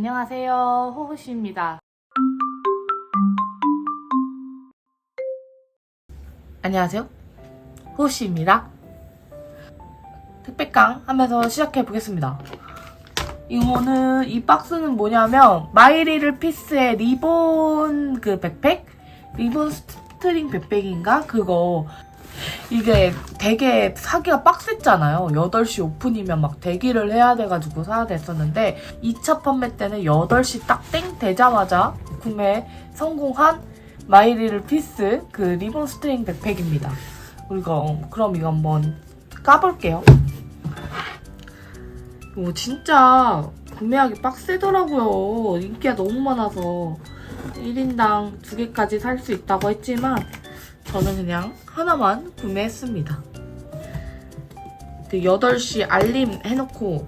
안녕하세요, 호호씨입니다. 안녕하세요, 호호씨입니다. 택배깡 하면서 시작해 보겠습니다. 이거는 이 박스는 뭐냐면 마이리를 피스의 리본 그 백팩? 리본 스트링 백팩인가? 그거 이게 되게 사기가 빡셌잖아요. 8시 오픈이면 막 대기를 해야 돼가지고 사야 됐었는데 2차 판매 때는 8시 딱 땡 되자마자 구매 성공한 마이리를 피스 그 리본 스트링 백팩입니다. 그럼 이거 한번 까볼게요. 이거 진짜 구매하기 빡세더라고요. 인기가 너무 많아서 1인당 2개까지 살 수 있다고 했지만 저는 그냥 하나만 구매했습니다. 8시 알림 해놓고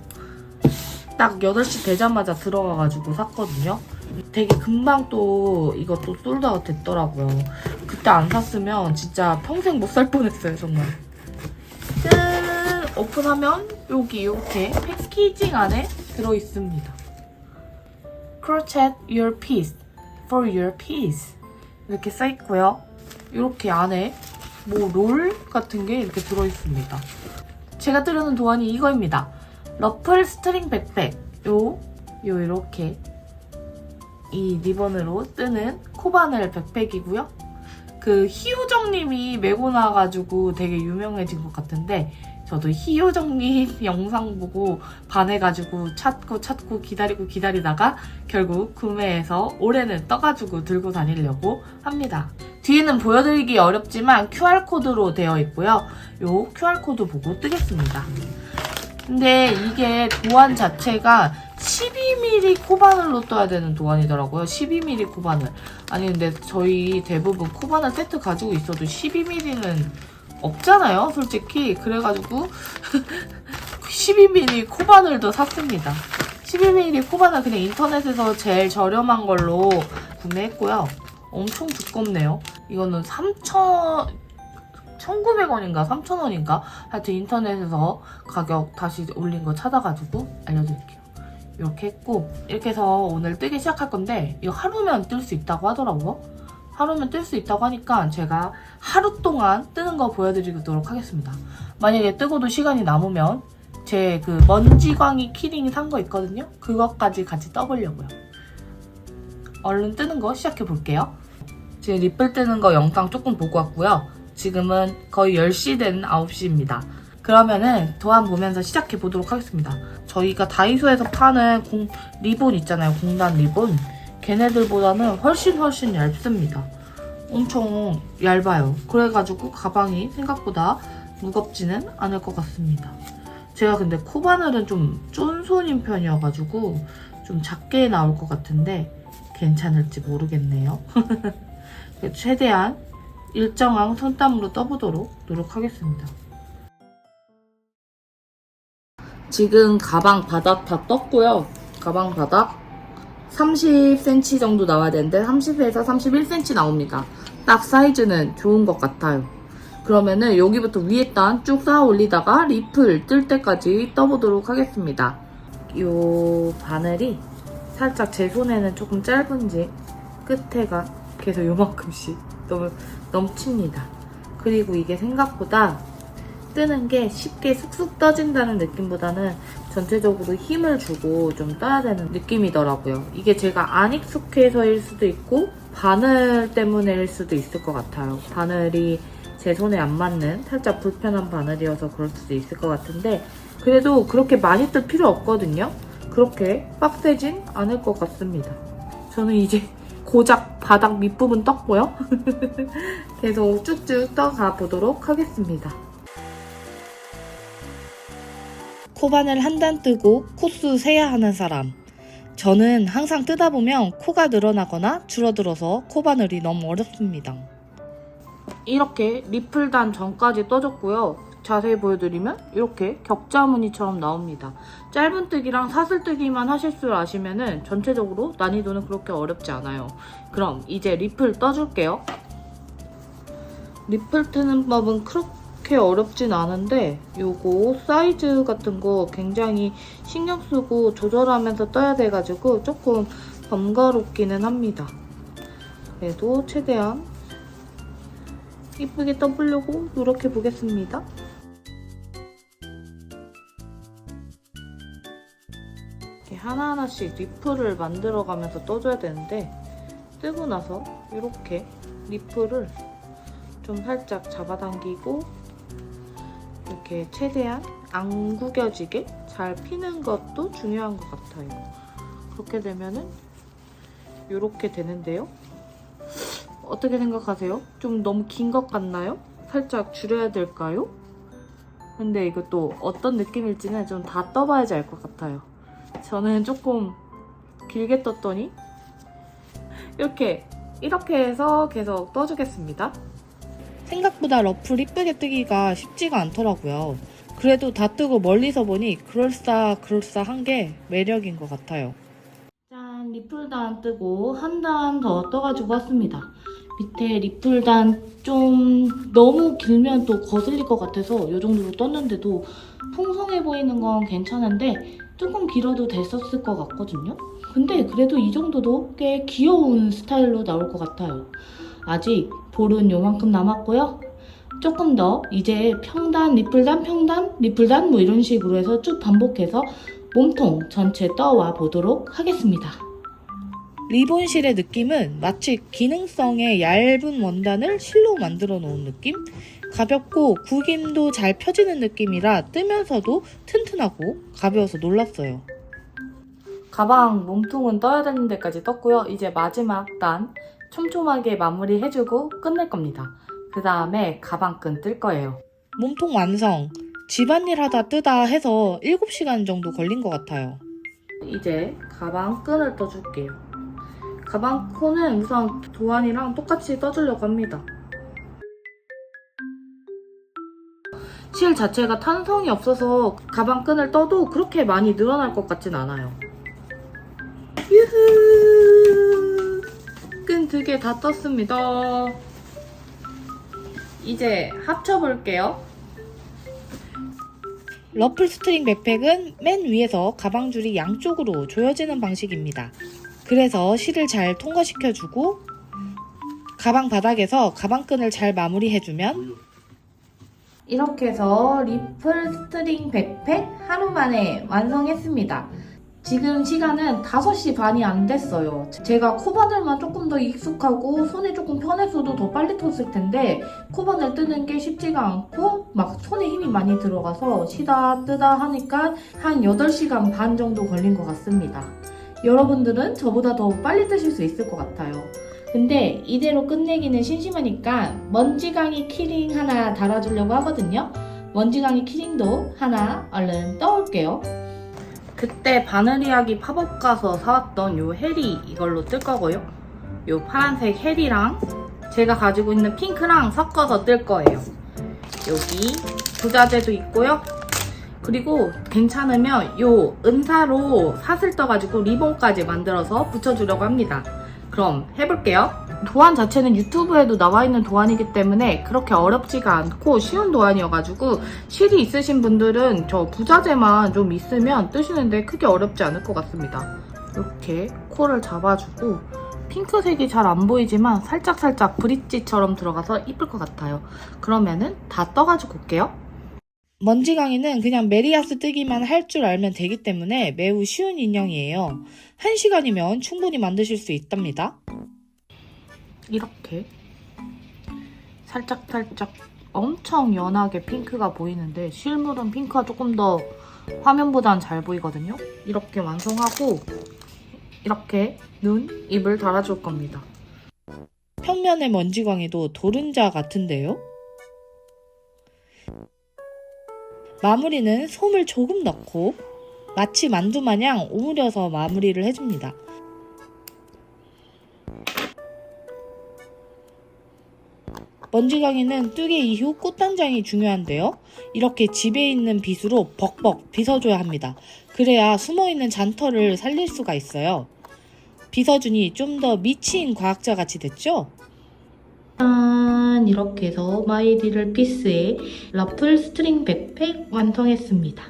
딱 8시 되자마자 들어가가지고 샀거든요. 되게 금방 또 이것도 솔드아웃 됐더라고요. 그때 안 샀으면 진짜 평생 못 살 뻔했어요, 정말. 짠! 오픈하면 여기 이렇게 패키징 안에 들어있습니다. Crochet your piece for your piece 이렇게 써있고요. 이렇게 안에 뭐 롤 같은 게 이렇게 들어있습니다. 제가 뜨려는 도안이 이거입니다. 러플 스트링 백팩. 이렇게 이 리본으로 뜨는 코바늘 백팩이고요. 그 희우정님이 메고 나와가지고 되게 유명해진 것 같은데 저도 희우정님 영상 보고 반해가지고 찾고 기다리다가 결국 구매해서 올해는 떠가지고 들고 다니려고 합니다. 뒤에는 보여드리기 어렵지만 QR코드로 되어 있고요. 요 QR코드 보고 뜨겠습니다. 근데 이게 도안 자체가 12mm 코바늘로 떠야 되는 도안이더라고요. 12mm 코바늘. 아니 근데 저희 대부분 코바늘 세트 가지고 있어도 12mm는 없잖아요, 솔직히. 그래가지고 12mm 코바늘도 샀습니다. 12mm 코바늘 그냥 인터넷에서 제일 저렴한 걸로 구매했고요. 엄청 두껍네요. 이거는 1,900원인가 3,000원인가 하여튼 인터넷에서 가격 다시 올린 거 찾아가지고 알려드릴게요. 이렇게 했고 이렇게 해서 오늘 뜨기 시작할 건데 이거 하루면 뜰 수 있다고 하더라고요. 하루면 뜰 수 있다고 하니까 제가 하루 동안 뜨는 거 보여드리도록 하겠습니다. 만약에 뜨고도 시간이 남으면 제 그 먼지광이 키링 산 거 있거든요. 그것까지 같이 떠보려고요. 얼른 뜨는 거 시작해 볼게요. 지금 리플 뜨는 거 영상 조금 보고 왔고요. 지금은 거의 10시 된 9시입니다. 그러면은 도안 보면서 시작해 보도록 하겠습니다. 저희가 다이소에서 파는 리본 있잖아요. 공단 리본. 걔네들보다는 훨씬 얇습니다. 엄청 얇아요. 그래가지고 가방이 생각보다 무겁지는 않을 것 같습니다. 제가 근데 코바늘은 좀 쫀손인 편이어가지고 좀 작게 나올 것 같은데 괜찮을지 모르겠네요. 최대한 일정한 손땀으로 떠보도록 노력하겠습니다. 지금 가방 바닥 다 떴고요. 가방 바닥 30cm 정도 나와야 되는데 30에서 31cm 나옵니다. 딱 사이즈는 좋은 것 같아요. 그러면은 여기부터 위에 단 쭉 쌓아 올리다가 리플 뜰 때까지 떠보도록 하겠습니다. 이 바늘이 살짝 제 손에는 조금 짧은지 끝에가 계속 요만큼씩 너무 넘칩니다. 그리고 이게 생각보다 뜨는 게 쉽게 쑥쑥 떠진다는 느낌보다는 전체적으로 힘을 주고 좀 떠야 되는 느낌이더라고요. 이게 제가 안 익숙해서일 수도 있고 바늘 때문일 수도 있을 것 같아요. 바늘이 제 손에 안 맞는 살짝 불편한 바늘이어서 그럴 수도 있을 것 같은데 그래도 그렇게 많이 뜰 필요 없거든요. 그렇게 빡세진 않을 것 같습니다. 저는 이제 고작 바닥 밑부분 떴고요. 계속 쭉쭉 떠가 보도록 하겠습니다. 코바늘 한 단 뜨고 코수 세야 하는 사람. 저는 항상 뜨다 보면 코가 늘어나거나 줄어들어서 코바늘이 너무 어렵습니다. 이렇게 리플단 전까지 떠줬고요. 자세히 보여드리면 이렇게 격자 무늬처럼 나옵니다. 짧은 뜨기랑 사슬 뜨기만 하실 줄 아시면은 전체적으로 난이도는 그렇게 어렵지 않아요. 그럼 이제 리플 떠줄게요. 리플 트는 법은 그렇게 어렵진 않은데 요거 사이즈 같은 거 굉장히 신경 쓰고 조절하면서 떠야 돼가지고 조금 번거롭기는 합니다. 그래도 최대한 이쁘게 떠보려고 노력해 보겠습니다. 이렇게 하나하나씩 리플을 만들어가면서 떠줘야 되는데 뜨고 나서 이렇게 리플을 좀 살짝 잡아당기고 이렇게 최대한 안 구겨지게 잘 피는 것도 중요한 것 같아요. 그렇게 되면은 이렇게 되는데요. 어떻게 생각하세요? 좀 너무 긴 것 같나요? 살짝 줄여야 될까요? 근데 이것도 어떤 느낌일지는 좀 다 떠봐야지 알 것 같아요. 저는 조금 길게 떴더니 이렇게 해서 계속 떠주겠습니다. 생각보다 러플 이쁘게 뜨기가 쉽지가 않더라고요. 그래도 다 뜨고 멀리서 보니 그럴싸한 게 매력인 것 같아요. 짠, 리플단 뜨고 한 단 더 떠가지고 왔습니다. 밑에 리플단 좀 너무 길면 또 거슬릴 것 같아서 이 정도로 떴는데도 풍성해 보이는 건 괜찮은데 조금 길어도 됐었을 것 같거든요. 근데 그래도 이 정도도 꽤 귀여운 스타일로 나올 것 같아요. 아직 볼은 요만큼 남았고요. 조금 더 이제 평단, 리플단 뭐 이런 식으로 해서 쭉 반복해서 몸통 전체 떠와 보도록 하겠습니다. 리본실의 느낌은 마치 기능성의 얇은 원단을 실로 만들어 놓은 느낌? 가볍고 구김도 잘 펴지는 느낌이라 뜨면서도 튼튼하고 가벼워서 놀랐어요. 가방 몸통은 떠야 되는 데까지 떴고요. 이제 마지막 단 촘촘하게 마무리해주고 끝낼 겁니다. 그 다음에 가방끈 뜰 거예요. 몸통 완성! 집안일 하다 뜨다 해서 7시간 정도 걸린 것 같아요. 이제 가방끈을 떠줄게요. 가방끈은 우선 도안이랑 똑같이 떠주려고 합니다. 실 자체가 탄성이 없어서 가방끈을 떠도 그렇게 많이 늘어날 것 같진 않아요. 유후! 끈 2개 다 떴습니다. 이제 합쳐볼게요. 러플 스트링 백팩은 맨 위에서 가방줄이 양쪽으로 조여지는 방식입니다. 그래서 실을 잘 통과시켜주고 가방 바닥에서 가방끈을 잘 마무리해주면 이렇게 해서 리플 스트링 백팩 하루 만에 완성했습니다. 지금 시간은 5시 반이 안 됐어요. 제가 코바늘만 조금 더 익숙하고 손에 조금 편했어도 더 빨리 텄을 텐데 코바늘 뜨는 게 쉽지가 않고 막 손에 힘이 많이 들어가서 쉬다 뜨다 하니까 한 8시간 반 정도 걸린 것 같습니다. 여러분들은 저보다 더 빨리 뜨실 수 있을 것 같아요. 근데 이대로 끝내기는 심심하니까 먼지강이 키링 하나 달아주려고 하거든요. 먼지강이 키링도 하나 얼른 떠올게요. 그때 바늘이야기 팝업 가서 사왔던 요 해리 이걸로 뜰 거고요. 요 파란색 해리랑 제가 가지고 있는 핑크랑 섞어서 뜰 거예요. 여기 부자재도 있고요. 그리고 괜찮으면 요 은사로 사슬 떠가지고 리본까지 만들어서 붙여주려고 합니다. 그럼 해볼게요. 도안 자체는 유튜브에도 나와있는 도안이기 때문에 그렇게 어렵지가 않고 쉬운 도안이어가지고 실이 있으신 분들은 저 부자재만 좀 있으면 뜨시는데 크게 어렵지 않을 것 같습니다. 이렇게 코를 잡아주고 핑크색이 잘 안 보이지만 살짝살짝 브릿지처럼 들어가서 이쁠 것 같아요. 그러면은 다 떠가지고 올게요. 먼지강이는 그냥 메리아스 뜨기만 할 줄 알면 되기 때문에 매우 쉬운 인형이에요. 1시간이면 충분히 만드실 수 있답니다. 이렇게 살짝살짝 엄청 연하게 핑크가 보이는데 실물은 핑크가 조금 더 화면보단 잘 보이거든요. 이렇게 완성하고 이렇게 눈, 입을 달아줄 겁니다. 평면의 먼지광이도 도른자 같은데요? 마무리는 솜을 조금 넣고 마치 만두 마냥 오므려서 마무리를 해줍니다. 먼지광이는 뜨개 이후 꽃단장이 중요한데요. 이렇게 집에 있는 빗으로 벅벅 빗어줘야 합니다. 그래야 숨어있는 잔털을 살릴 수가 있어요. 빗어주니 좀 더 미친 과학자 같이 됐죠? 짠! 이렇게 해서 마이 리틀 피스의 러플 스트링 백팩 완성했습니다.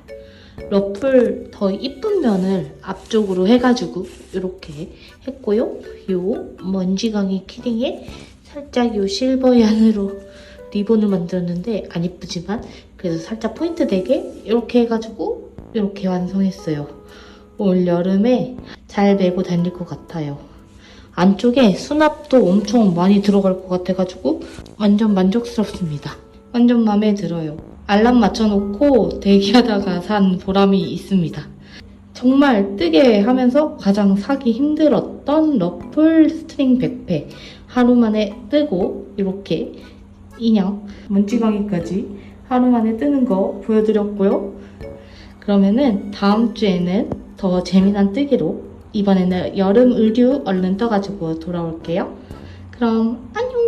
러플 더 이쁜 면을 앞쪽으로 해가지고 이렇게 했고요. 요 먼지강이 키링에 살짝 요 실버얀으로 리본을 만들었는데 안 이쁘지만 그래서 살짝 포인트 되게 이렇게 해가지고 이렇게 완성했어요. 올 여름에 잘 메고 다닐 것 같아요. 안쪽에 수납도 엄청 많이 들어갈 것 같아가지고 완전 만족스럽습니다. 완전 마음에 들어요. 알람 맞춰놓고 대기하다가 산 보람이 있습니다. 정말 뜨게 하면서 가장 사기 힘들었던 러플 스트링 백팩. 하루 만에 뜨고 이렇게 인형 먼지광이까지 하루 만에 뜨는 거 보여드렸고요. 그러면은 다음 주에는 더 재미난 뜨기로 이번에는 여름 의류 얼른 떠가지고 돌아올게요. 그럼 안녕!